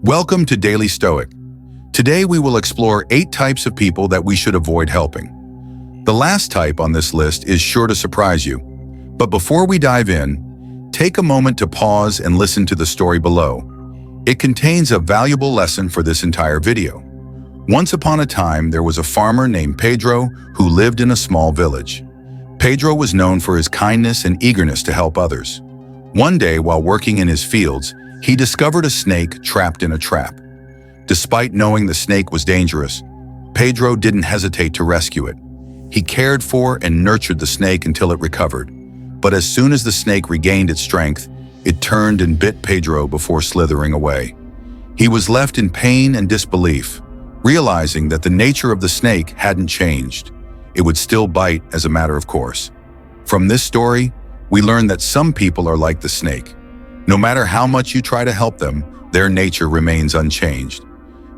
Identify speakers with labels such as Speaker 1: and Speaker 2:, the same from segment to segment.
Speaker 1: Welcome to Daily Stoic. Today we will explore 8 types of people that we should avoid helping. The last type on this list is sure to surprise you. But before we dive in, take a moment to pause and listen to the story below. It contains a valuable lesson for this entire video. Once upon a time, there was a farmer named Pedro who lived in a small village. Pedro was known for his kindness and eagerness to help others. One day, while working in his fields, he discovered a snake trapped in a trap. Despite knowing the snake was dangerous, Pedro didn't hesitate to rescue it. He cared for and nurtured the snake until it recovered. But as soon as the snake regained its strength, it turned and bit Pedro before slithering away. He was left in pain and disbelief, realizing that the nature of the snake hadn't changed. It would still bite as a matter of course. From this story, we learn that some people are like the snake. No matter how much you try to help them, their nature remains unchanged.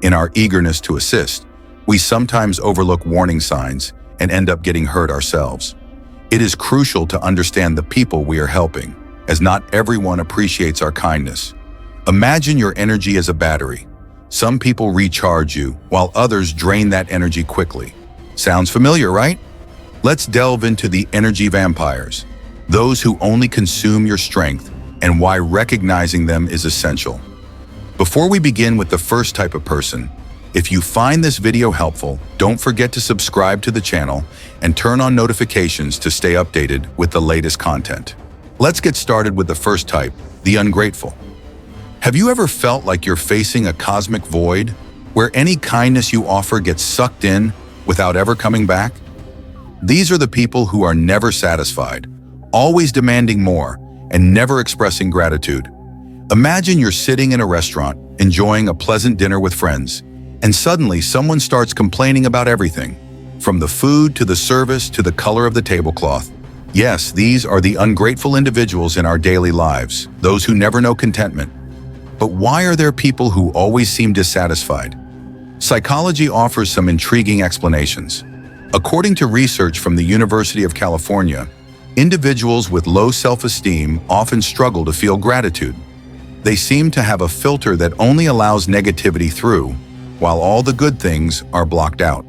Speaker 1: In our eagerness to assist, we sometimes overlook warning signs and end up getting hurt ourselves. It is crucial to understand the people we are helping, as not everyone appreciates our kindness. Imagine your energy as a battery. Some people recharge you, while others drain that energy quickly. Sounds familiar, right? Let's delve into the energy vampires, those who only consume your strength, and why recognizing them is essential. Before we begin with the first type of person, if you find this video helpful, don't forget to subscribe to the channel and turn on notifications to stay updated with the latest content. Let's get started with the first type, the ungrateful. Have you ever felt like you're facing a cosmic void, where any kindness you offer gets sucked in without ever coming back? These are the people who are never satisfied, always demanding more, and never expressing gratitude. Imagine you're sitting in a restaurant, enjoying a pleasant dinner with friends, and suddenly someone starts complaining about everything, from the food to the service to the color of the tablecloth. Yes, these are the ungrateful individuals in our daily lives, those who never know contentment. But why are there people who always seem dissatisfied? Psychology offers some intriguing explanations. According to research from the University of California, individuals with low self-esteem often struggle to feel gratitude. They seem to have a filter that only allows negativity through, while all the good things are blocked out.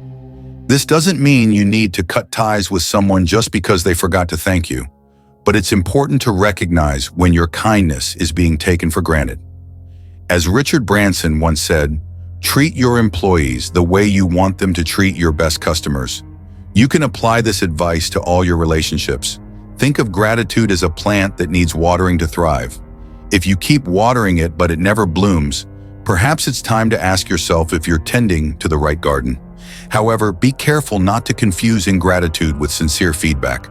Speaker 1: This doesn't mean you need to cut ties with someone just because they forgot to thank you, but it's important to recognize when your kindness is being taken for granted. As Richard Branson once said, treat your employees the way you want them to treat your best customers. You can apply this advice to all your relationships. Think of gratitude as a plant that needs watering to thrive. If you keep watering it but it never blooms, perhaps it's time to ask yourself if you're tending to the right garden. However, be careful not to confuse ingratitude with sincere feedback.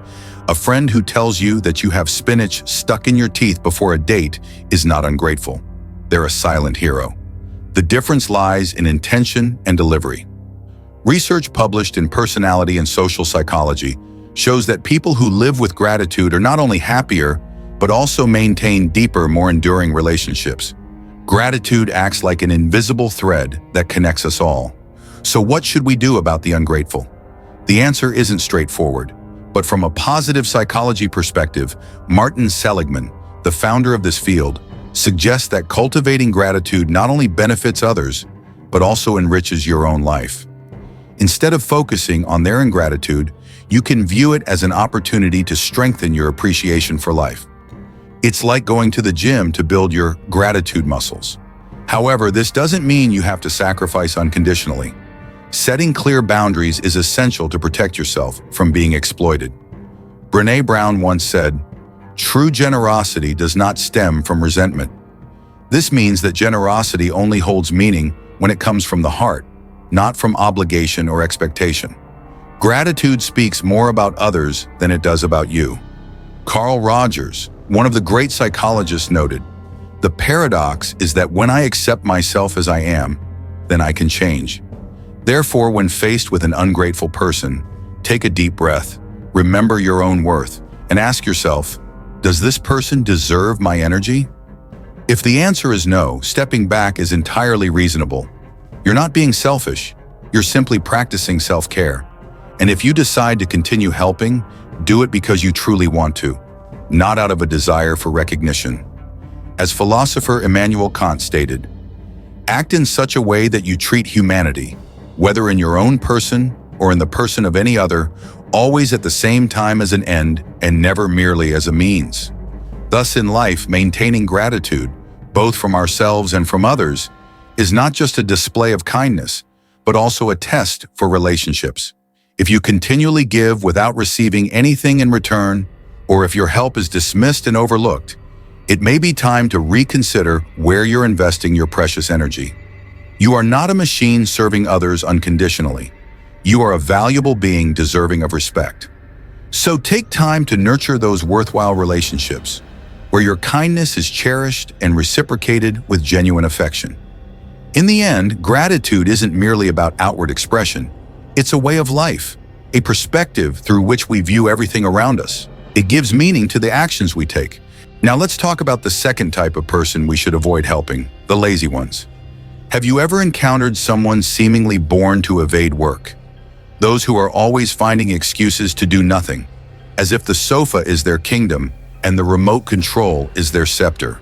Speaker 1: A friend who tells you that you have spinach stuck in your teeth before a date is not ungrateful. They're a silent hero. The difference lies in intention and delivery. Research published in Personality and Social Psychology shows that people who live with gratitude are not only happier, but also maintain deeper, more enduring relationships. Gratitude acts like an invisible thread that connects us all. So what should we do about the ungrateful? The answer isn't straightforward, but from a positive psychology perspective, Martin Seligman, the founder of this field, suggests that cultivating gratitude not only benefits others, but also enriches your own life. Instead of focusing on their ingratitude, you can view it as an opportunity to strengthen your appreciation for life. It's like going to the gym to build your gratitude muscles. However, this doesn't mean you have to sacrifice unconditionally. Setting clear boundaries is essential to protect yourself from being exploited. Brené Brown once said, "True generosity does not stem from resentment." This means that generosity only holds meaning when it comes from the heart, not from obligation or expectation. Gratitude speaks more about others than it does about you. Carl Rogers, one of the great psychologists, noted, "The paradox is that when I accept myself as I am, then I can change." Therefore, when faced with an ungrateful person, take a deep breath, remember your own worth, and ask yourself, does this person deserve my energy? If the answer is no, stepping back is entirely reasonable. You're not being selfish, you're simply practicing self-care. And if you decide to continue helping, do it because you truly want to, not out of a desire for recognition. As philosopher Immanuel Kant stated, Act in such a way that you treat humanity, whether in your own person or in the person of any other, always at the same time as an end and never merely as a means. Thus, in life, maintaining gratitude, both from ourselves and from others, is not just a display of kindness, but also a test for relationships. If you continually give without receiving anything in return, or if your help is dismissed and overlooked, it may be time to reconsider where you're investing your precious energy. You are not a machine serving others unconditionally. You are a valuable being deserving of respect. So take time to nurture those worthwhile relationships, where your kindness is cherished and reciprocated with genuine affection. In the end, gratitude isn't merely about outward expression. It's a way of life, a perspective through which we view everything around us. It gives meaning to the actions we take. Now let's talk about the second type of person we should avoid helping, the lazy ones. Have you ever encountered someone seemingly born to evade work? Those who are always finding excuses to do nothing, as if the sofa is their kingdom and the remote control is their scepter.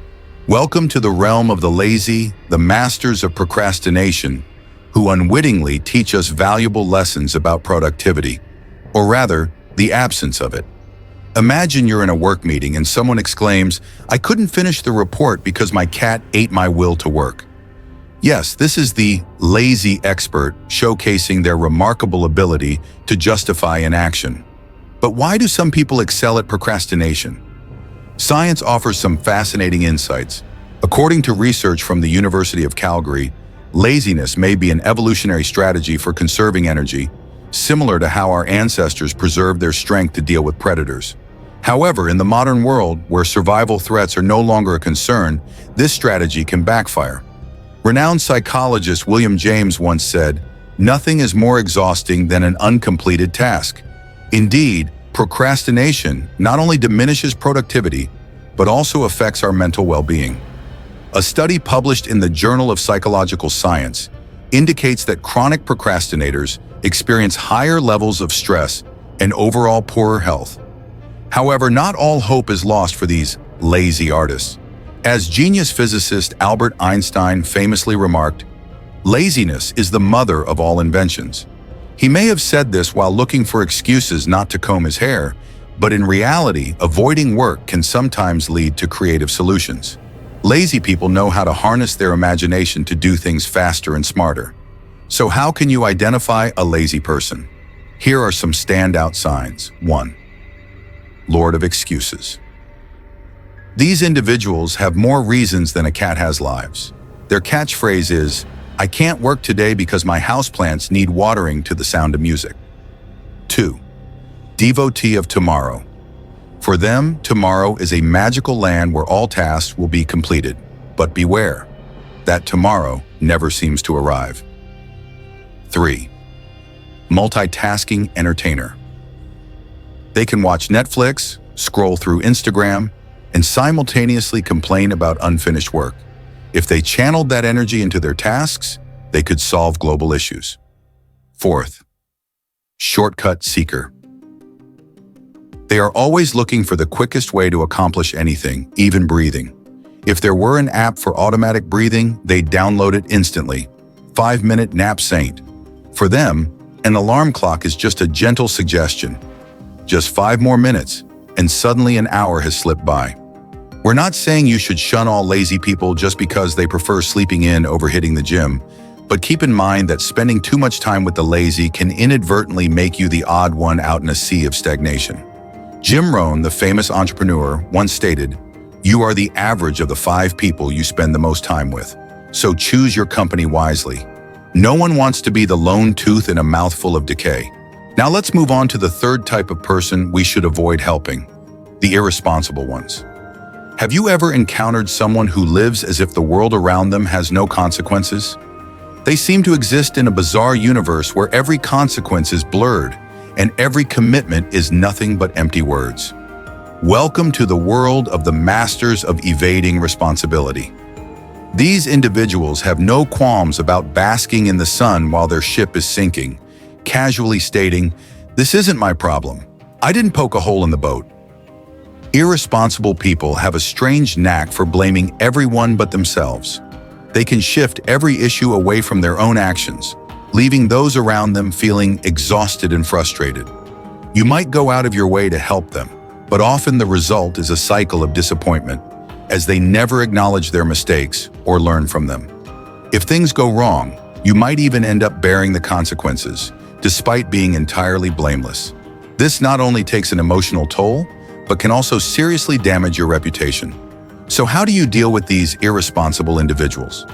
Speaker 1: Welcome to the realm of the lazy, the masters of procrastination, who unwittingly teach us valuable lessons about productivity, or rather, the absence of it. Imagine you're in a work meeting and someone exclaims, "I couldn't finish the report because my cat ate my will to work." Yes, this is the lazy expert showcasing their remarkable ability to justify inaction. But why do some people excel at procrastination? Science offers some fascinating insights. According to research from the University of Calgary, laziness may be an evolutionary strategy for conserving energy, similar to how our ancestors preserved their strength to deal with predators. However, in the modern world, where survival threats are no longer a concern, this strategy can backfire. Renowned psychologist William James once said, "Nothing is more exhausting than an uncompleted task." Indeed, procrastination not only diminishes productivity, but also affects our mental well-being. A study published in the Journal of Psychological Science indicates that chronic procrastinators experience higher levels of stress and overall poorer health. However, not all hope is lost for these lazy artists. As genius physicist Albert Einstein famously remarked, "Laziness is the mother of all inventions." He may have said this while looking for excuses not to comb his hair, but in reality, avoiding work can sometimes lead to creative solutions. Lazy people know how to harness their imagination to do things faster and smarter. So how can you identify a lazy person? Here are some standout signs. 1. Lord of excuses. These individuals have more reasons than a cat has lives. Their catchphrase is, "I can't work today because my houseplants need watering to the sound of music." 2. Devotee of tomorrow. For them, tomorrow is a magical land where all tasks will be completed. But beware, that tomorrow never seems to arrive. 3. Multitasking entertainer. They can watch Netflix, scroll through Instagram, and simultaneously complain about unfinished work. If they channeled that energy into their tasks, they could solve global issues. 4th, shortcut seeker. They are always looking for the quickest way to accomplish anything, even breathing. If there were an app for automatic breathing, they'd download it instantly. 5-minute nap saint. For them, an alarm clock is just a gentle suggestion. Just 5 more minutes, and suddenly an hour has slipped by. We're not saying you should shun all lazy people just because they prefer sleeping in over hitting the gym, but keep in mind that spending too much time with the lazy can inadvertently make you the odd one out in a sea of stagnation. Jim Rohn, the famous entrepreneur, once stated, "You are the average of the 5 people you spend the most time with, so choose your company wisely." No one wants to be the lone tooth in a mouthful of decay. Now let's move on to the third type of person we should avoid helping, the irresponsible ones. Have you ever encountered someone who lives as if the world around them has no consequences? They seem to exist in a bizarre universe where every consequence is blurred and every commitment is nothing but empty words. Welcome to the world of the masters of evading responsibility. These individuals have no qualms about basking in the sun while their ship is sinking, casually stating, "This isn't my problem. I didn't poke a hole in the boat." Irresponsible people have a strange knack for blaming everyone but themselves. They can shift every issue away from their own actions, leaving those around them feeling exhausted and frustrated. You might go out of your way to help them, but often the result is a cycle of disappointment, as they never acknowledge their mistakes or learn from them. If things go wrong, you might even end up bearing the consequences, despite being entirely blameless. This not only takes an emotional toll, but can also seriously damage your reputation. So how do you deal with these irresponsible individuals?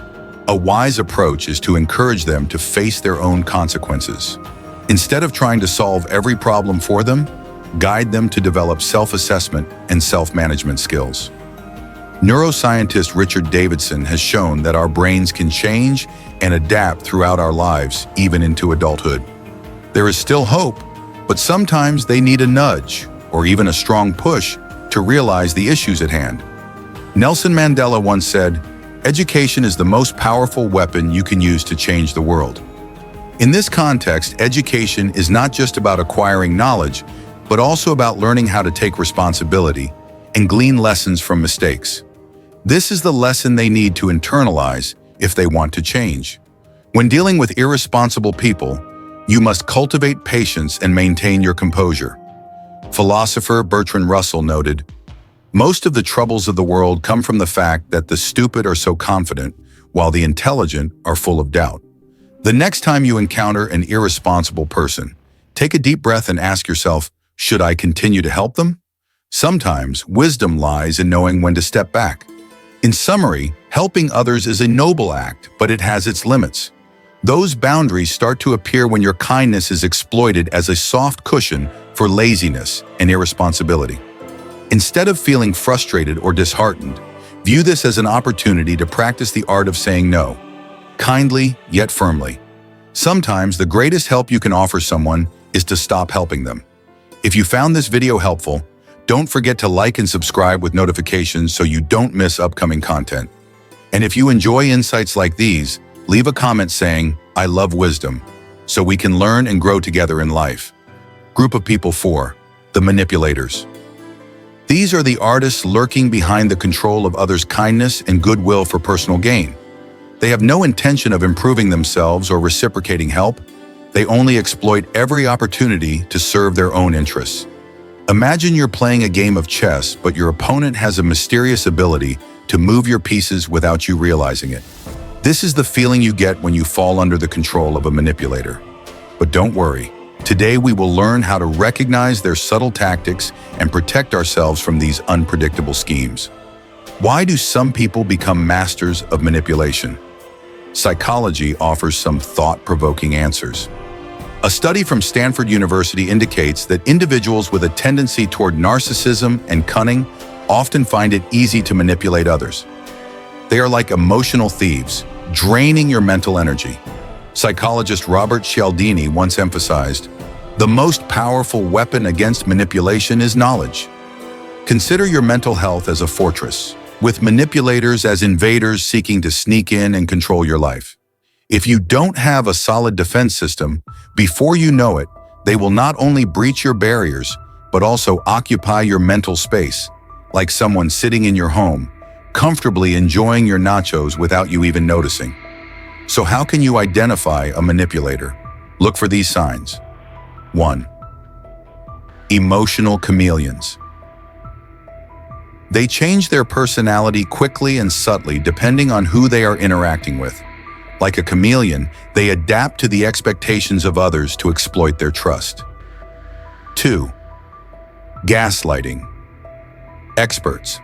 Speaker 1: A wise approach is to encourage them to face their own consequences. Instead of trying to solve every problem for them, guide them to develop self-assessment and self-management skills. Neuroscientist Richard Davidson has shown that our brains can change and adapt throughout our lives, even into adulthood. There is still hope, but sometimes they need a nudge or even a strong push to realize the issues at hand. Nelson Mandela once said, "Education is the most powerful weapon you can use to change the world." In this context, education is not just about acquiring knowledge, but also about learning how to take responsibility and glean lessons from mistakes. This is the lesson they need to internalize if they want to change. When dealing with irresponsible people, you must cultivate patience and maintain your composure. Philosopher Bertrand Russell noted, "Most of the troubles of the world come from the fact that the stupid are so confident, while the intelligent are full of doubt." The next time you encounter an irresponsible person, take a deep breath and ask yourself, should I continue to help them? Sometimes wisdom lies in knowing when to step back. In summary, helping others is a noble act, but it has its limits. Those boundaries start to appear when your kindness is exploited as a soft cushion for laziness and irresponsibility. Instead of feeling frustrated or disheartened, view this as an opportunity to practice the art of saying no, kindly yet firmly. Sometimes the greatest help you can offer someone is to stop helping them. If you found this video helpful, don't forget to like and subscribe with notifications so you don't miss upcoming content. And if you enjoy insights like these, leave a comment saying, "I love wisdom," so we can learn and grow together in life. Group of people 4, the manipulators. These are the artists lurking behind the control of others' kindness and goodwill for personal gain. They have no intention of improving themselves or reciprocating help. They only exploit every opportunity to serve their own interests. Imagine you're playing a game of chess, but your opponent has a mysterious ability to move your pieces without you realizing it. This is the feeling you get when you fall under the control of a manipulator. But don't worry. Today we will learn how to recognize their subtle tactics and protect ourselves from these unpredictable schemes. Why do some people become masters of manipulation? Psychology offers some thought-provoking answers. A study from Stanford University indicates that individuals with a tendency toward narcissism and cunning often find it easy to manipulate others. They are like emotional thieves, draining your mental energy. Psychologist Robert Cialdini once emphasized, "The most powerful weapon against manipulation is knowledge." Consider your mental health as a fortress, with manipulators as invaders seeking to sneak in and control your life. If you don't have a solid defense system, before you know it, they will not only breach your barriers, but also occupy your mental space, like someone sitting in your home, comfortably enjoying your nachos without you even noticing. So how can you identify a manipulator? Look for these signs. 1. Emotional chameleons. They change their personality quickly and subtly depending on who they are interacting with. Like a chameleon, they adapt to the expectations of others to exploit their trust. 2. Gaslighting. Experts.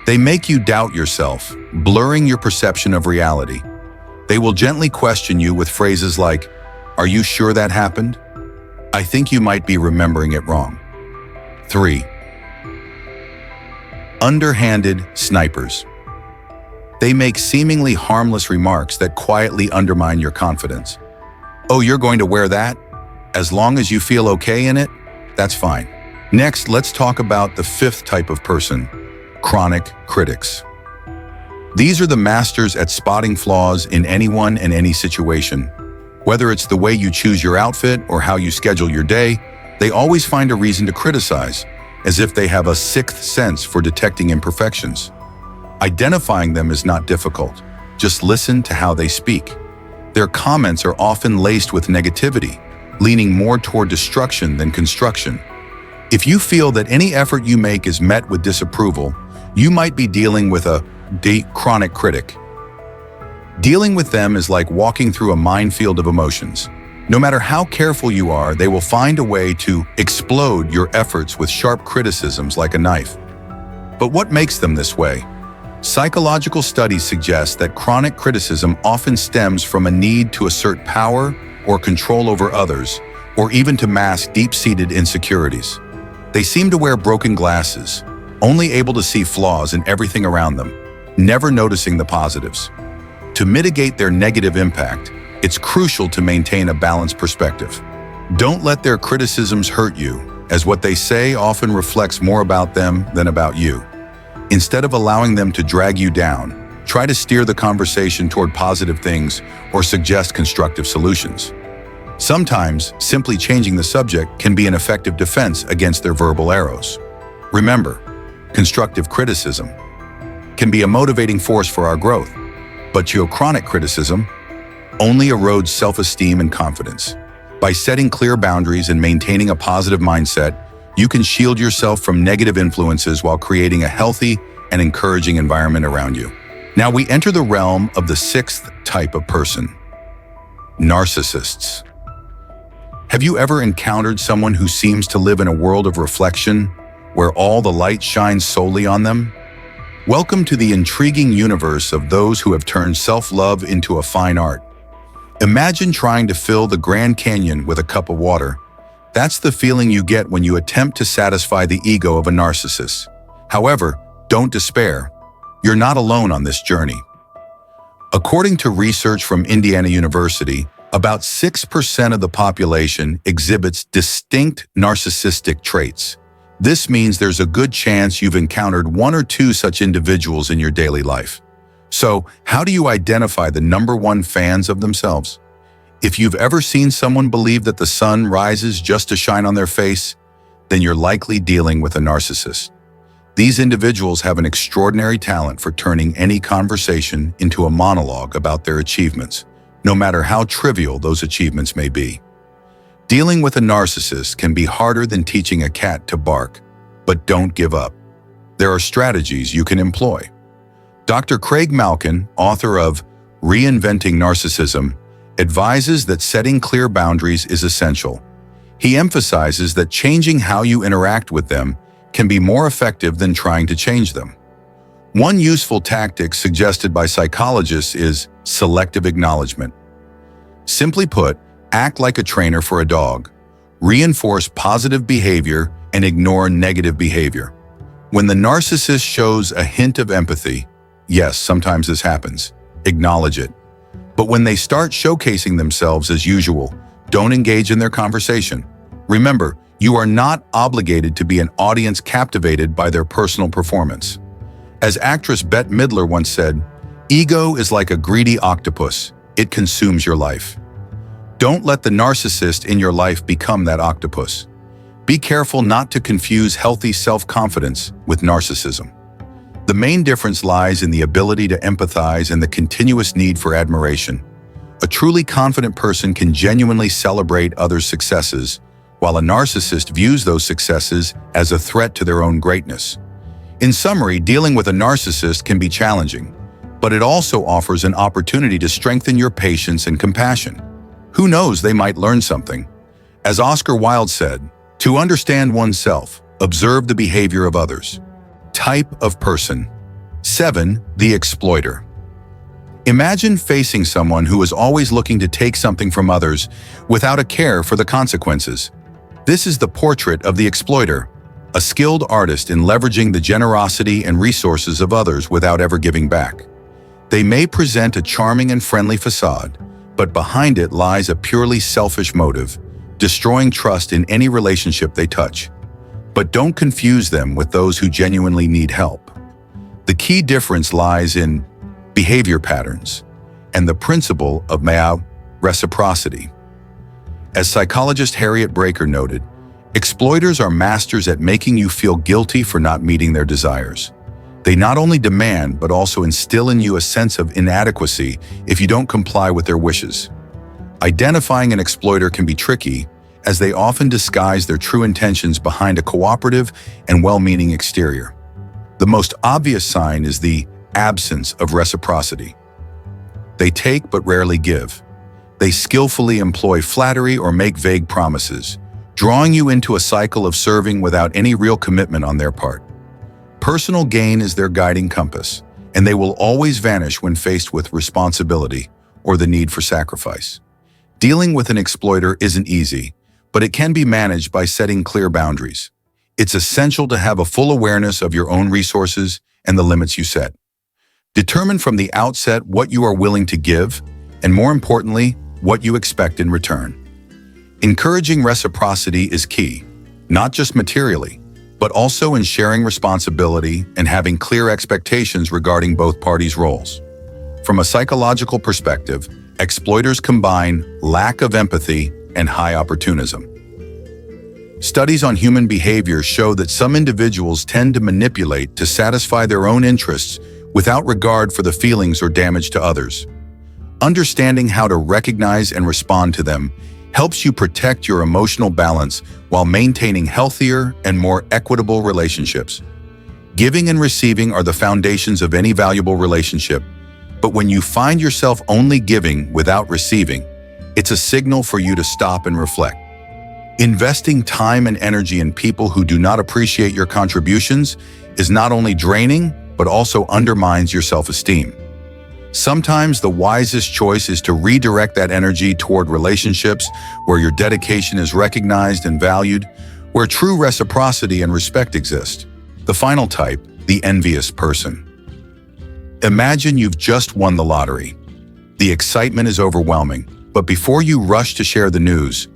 Speaker 1: They make you doubt yourself, blurring your perception of reality. They will gently question you with phrases like, "Are you sure that happened? I think you might be remembering it wrong." 3. Underhanded snipers. They make seemingly harmless remarks that quietly undermine your confidence. "Oh, you're going to wear that? As long as you feel okay in it, that's fine." Next, let's talk about the 5th type of person, chronic critics. These are the masters at spotting flaws in anyone and any situation. Whether it's the way you choose your outfit or how you schedule your day, they always find a reason to criticize, as if they have a 6th sense for detecting imperfections. Identifying them is not difficult. Just listen to how they speak. Their comments are often laced with negativity, leaning more toward destruction than construction. If you feel that any effort you make is met with disapproval, you might be dealing with a chronic critic. Dealing with them is like walking through a minefield of emotions. No matter how careful you are, they will find a way to explode your efforts with sharp criticisms like a knife. But what makes them this way? Psychological studies suggest that chronic criticism often stems from a need to assert power or control over others, or even to mask deep-seated insecurities. They seem to wear broken glasses, only able to see flaws in everything around them, never noticing the positives. To mitigate their negative impact, it's crucial to maintain a balanced perspective. Don't let their criticisms hurt you, as what they say often reflects more about them than about you. Instead of allowing them to drag you down, try to steer the conversation toward positive things or suggest constructive solutions. Sometimes, simply changing the subject can be an effective defense against their verbal arrows. Remember, constructive criticism can be a motivating force for our growth, but chronic criticism only erodes self-esteem and confidence. By setting clear boundaries and maintaining a positive mindset, you can shield yourself from negative influences while creating a healthy and encouraging environment around you. Now we enter the realm of the sixth type of person: narcissists. Have you ever encountered someone who seems to live in a world of reflection, where all the light shines solely on them? Welcome to the intriguing universe of those who have turned self-love into a fine art. Imagine trying to fill the Grand Canyon with a cup of water. That's the feeling you get when you attempt to satisfy the ego of a narcissist. However, don't despair. You're not alone on this journey. According to research from Indiana University, about 6% of the population exhibits distinct narcissistic traits. This means there's a good chance you've encountered one or two such individuals in your daily life. So, how do you identify the number one fans of themselves? If you've ever seen someone believe that the sun rises just to shine on their face, then you're likely dealing with a narcissist. These individuals have an extraordinary talent for turning any conversation into a monologue about their achievements, no matter how trivial those achievements may be. Dealing with a narcissist can be harder than teaching a cat to bark, but don't give up. There are strategies you can employ. Dr. Craig Malkin, author of Reinventing Narcissism, advises that setting clear boundaries is essential. He emphasizes that changing how you interact with them can be more effective than trying to change them. One useful tactic suggested by psychologists is selective acknowledgement. Simply put, act like a trainer for a dog. Reinforce positive behavior and ignore negative behavior. When the narcissist shows a hint of empathy, yes, sometimes this happens, acknowledge it. But when they start showcasing themselves as usual, don't engage in their conversation. Remember, you are not obligated to be an audience captivated by their personal performance. As actress Bette Midler once said, "Ego is like a greedy octopus. It consumes your life." Don't let the narcissist in your life become that octopus. Be careful not to confuse healthy self-confidence with narcissism. The main difference lies in the ability to empathize and the continuous need for admiration. A truly confident person can genuinely celebrate others' successes, while a narcissist views those successes as a threat to their own greatness. In summary, dealing with a narcissist can be challenging, but it also offers an opportunity to strengthen your patience and compassion. Who knows, they might learn something. As Oscar Wilde said, "To understand oneself, observe the behavior of others." Type of person. 7. The exploiter. Imagine facing someone who is always looking to take something from others without a care for the consequences. This is the portrait of the exploiter, a skilled artist in leveraging the generosity and resources of others without ever giving back. They may present a charming and friendly facade, but behind it lies a purely selfish motive, destroying trust in any relationship they touch. But don't confuse them with those who genuinely need help. The key difference lies in behavior patterns and the principle of reciprocity. As psychologist Harriet Breaker noted, exploiters are masters at making you feel guilty for not meeting their desires. They not only demand but also instill in you a sense of inadequacy if you don't comply with their wishes. Identifying an exploiter can be tricky, as they often disguise their true intentions behind a cooperative and well-meaning exterior. The most obvious sign is the absence of reciprocity. They take but rarely give. They skillfully employ flattery or make vague promises, drawing you into a cycle of serving without any real commitment on their part. Personal gain is their guiding compass, and they will always vanish when faced with responsibility or the need for sacrifice. Dealing with an exploiter isn't easy, but it can be managed by setting clear boundaries. It's essential to have a full awareness of your own resources and the limits you set. Determine from the outset what you are willing to give, and more importantly, what you expect in return. Encouraging reciprocity is key, not just materially, but also in sharing responsibility and having clear expectations regarding both parties' roles. From a psychological perspective, exploiters combine lack of empathy and high opportunism. Studies on human behavior show that some individuals tend to manipulate to satisfy their own interests without regard for the feelings or damage to others. Understanding how to recognize and respond to them helps you protect your emotional balance while maintaining healthier and more equitable relationships. Giving and receiving are the foundations of any valuable relationship, but when you find yourself only giving without receiving, it's a signal for you to stop and reflect. Investing time and energy in people who do not appreciate your contributions is not only draining, but also undermines your self-esteem. Sometimes the wisest choice is to redirect that energy toward relationships where your dedication is recognized and valued, where true reciprocity and respect exist. The final type, the envious person. Imagine you've just won the lottery. The excitement is overwhelming, but before you rush to share the news,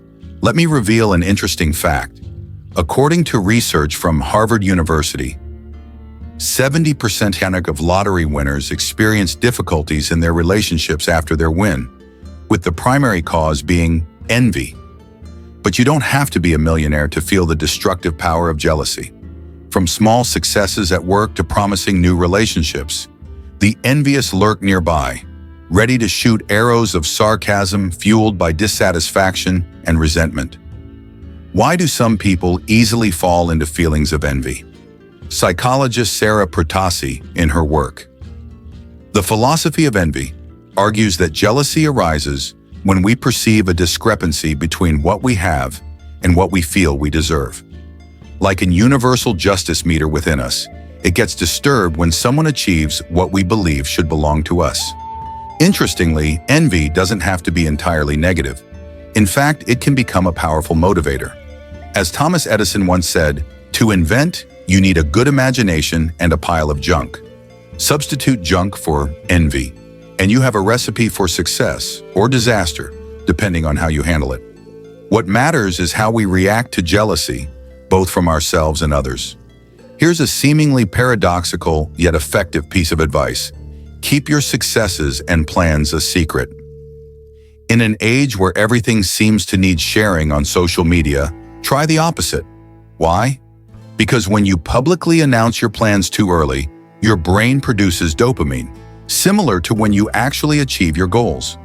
Speaker 1: let me reveal an interesting fact. According to research from Harvard University, 70% of lottery winners experience difficulties in their relationships after their win, with the primary cause being envy. But you don't have to be a millionaire to feel the destructive power of jealousy. From small successes at work to promising new relationships, the envious lurk nearby, ready to shoot arrows of sarcasm fueled by dissatisfaction and resentment. Why do some people easily fall into feelings of envy? Psychologist Sarah Protasi, in her work, The Philosophy of Envy, argues that jealousy arises when we perceive a discrepancy between what we have and what we feel we deserve. Like an universal justice meter within us, it gets disturbed when someone achieves what we believe should belong to us. Interestingly, envy doesn't have to be entirely negative. In fact, it can become a powerful motivator. As Thomas Edison once said, "To invent, you need a good imagination and a pile of junk." Substitute junk for envy, and you have a recipe for success or disaster, depending on how you handle it. What matters is how we react to jealousy, both from ourselves and others. Here's a seemingly paradoxical yet effective piece of advice. Keep your successes and plans a secret. In an age where everything seems to need sharing on social media, try the opposite. Why? Because when you publicly announce your plans too early, your brain produces dopamine, similar to when you actually achieve your goals.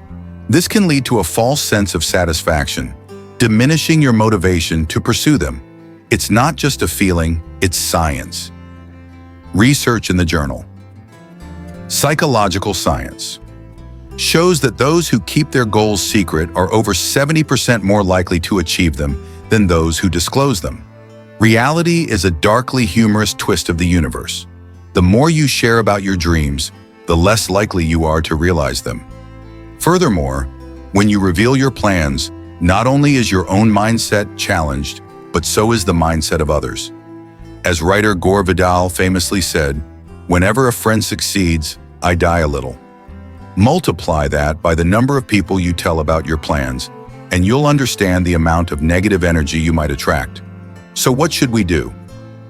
Speaker 1: This can lead to a false sense of satisfaction, diminishing your motivation to pursue them. It's not just a feeling, it's science. Research in the journal Psychological Science shows that those who keep their goals secret are over 70% more likely to achieve them than those who disclose them. Reality is a darkly humorous twist of the universe. The more you share about your dreams, the less likely you are to realize them. Furthermore, when you reveal your plans, not only is your own mindset challenged, but so is the mindset of others. As writer Gore Vidal famously said, "Whenever a friend succeeds, I die a little." Multiply that by the number of people you tell about your plans, and you'll understand the amount of negative energy you might attract. So what should we do?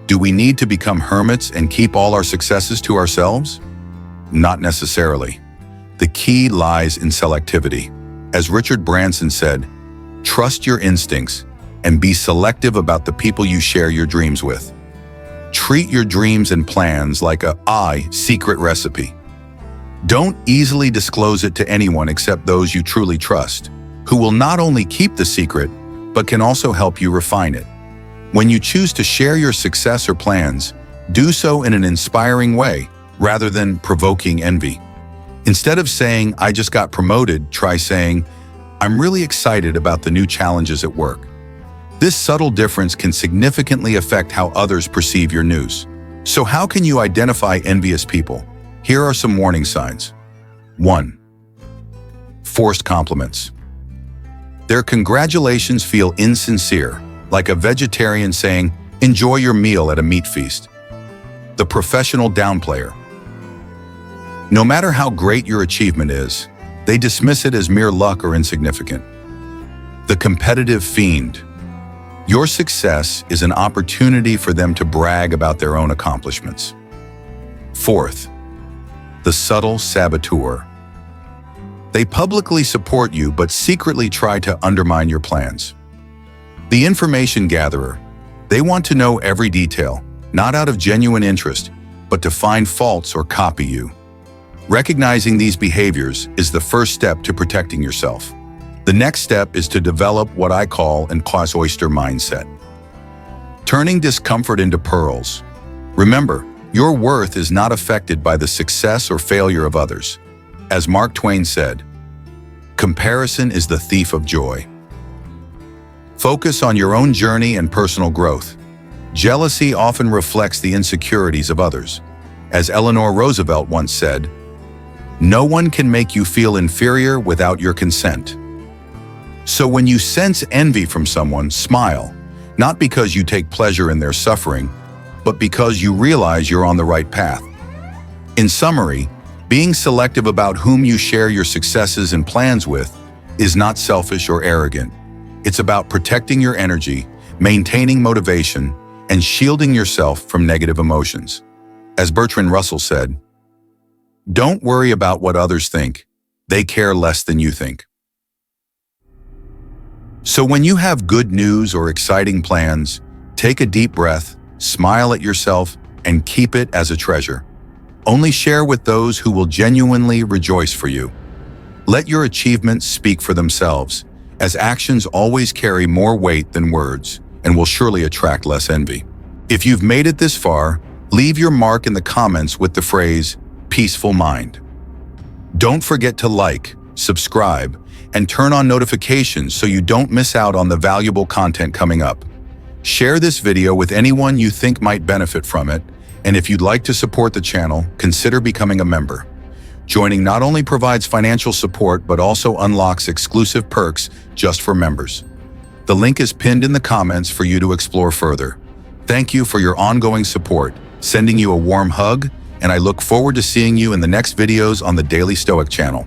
Speaker 1: Do we need to become hermits and keep all our successes to ourselves? Not necessarily. The key lies in selectivity. As Richard Branson said, "Trust your instincts and be selective about the people you share your dreams with." Treat your dreams and plans like a secret recipe. Don't easily disclose it to anyone except those you truly trust, who will not only keep the secret, but can also help you refine it. When you choose to share your success or plans, do so in an inspiring way, rather than provoking envy. Instead of saying, "I just got promoted," try saying, "I'm really excited about the new challenges at work." This subtle difference can significantly affect how others perceive your news. So how can you identify envious people? Here are some warning signs. 1. Forced compliments. Their congratulations feel insincere, like a vegetarian saying, "Enjoy your meal at a meat feast." The professional downplayer. No matter how great your achievement is, they dismiss it as mere luck or insignificant. The competitive fiend. Your success is an opportunity for them to brag about their own accomplishments. 4th, the subtle saboteur. They publicly support you but secretly try to undermine your plans. The information gatherer. They want to know every detail, not out of genuine interest, but to find faults or copy you. Recognizing these behaviors is the first step to protecting yourself. The next step is to develop what I call an oyster mindset. Turning discomfort into pearls. Remember, your worth is not affected by the success or failure of others. As Mark Twain said, "Comparison is the thief of joy." Focus on your own journey and personal growth. Jealousy often reflects the insecurities of others. As Eleanor Roosevelt once said, "No one can make you feel inferior without your consent." So when you sense envy from someone, smile, not because you take pleasure in their suffering, but because you realize you're on the right path. In summary, being selective about whom you share your successes and plans with is not selfish or arrogant. It's about protecting your energy, maintaining motivation, and shielding yourself from negative emotions. As Bertrand Russell said, "Don't worry about what others think. They care less than you think." So when you have good news or exciting plans, take a deep breath, smile at yourself, and keep it as a treasure. Only share with those who will genuinely rejoice for you. Let your achievements speak for themselves, as actions always carry more weight than words and will surely attract less envy. If you've made it this far, leave your mark in the comments with the phrase, "peaceful mind." Don't forget to like, subscribe, and turn on notifications so you don't miss out on the valuable content coming up. Share this video with anyone you think might benefit from it, and if you'd like to support the channel, consider becoming a member. Joining not only provides financial support but also unlocks exclusive perks just for members. The link is pinned in the comments for you to explore further. Thank you for your ongoing support, sending you a warm hug, and I look forward to seeing you in the next videos on the Daily Stoic channel.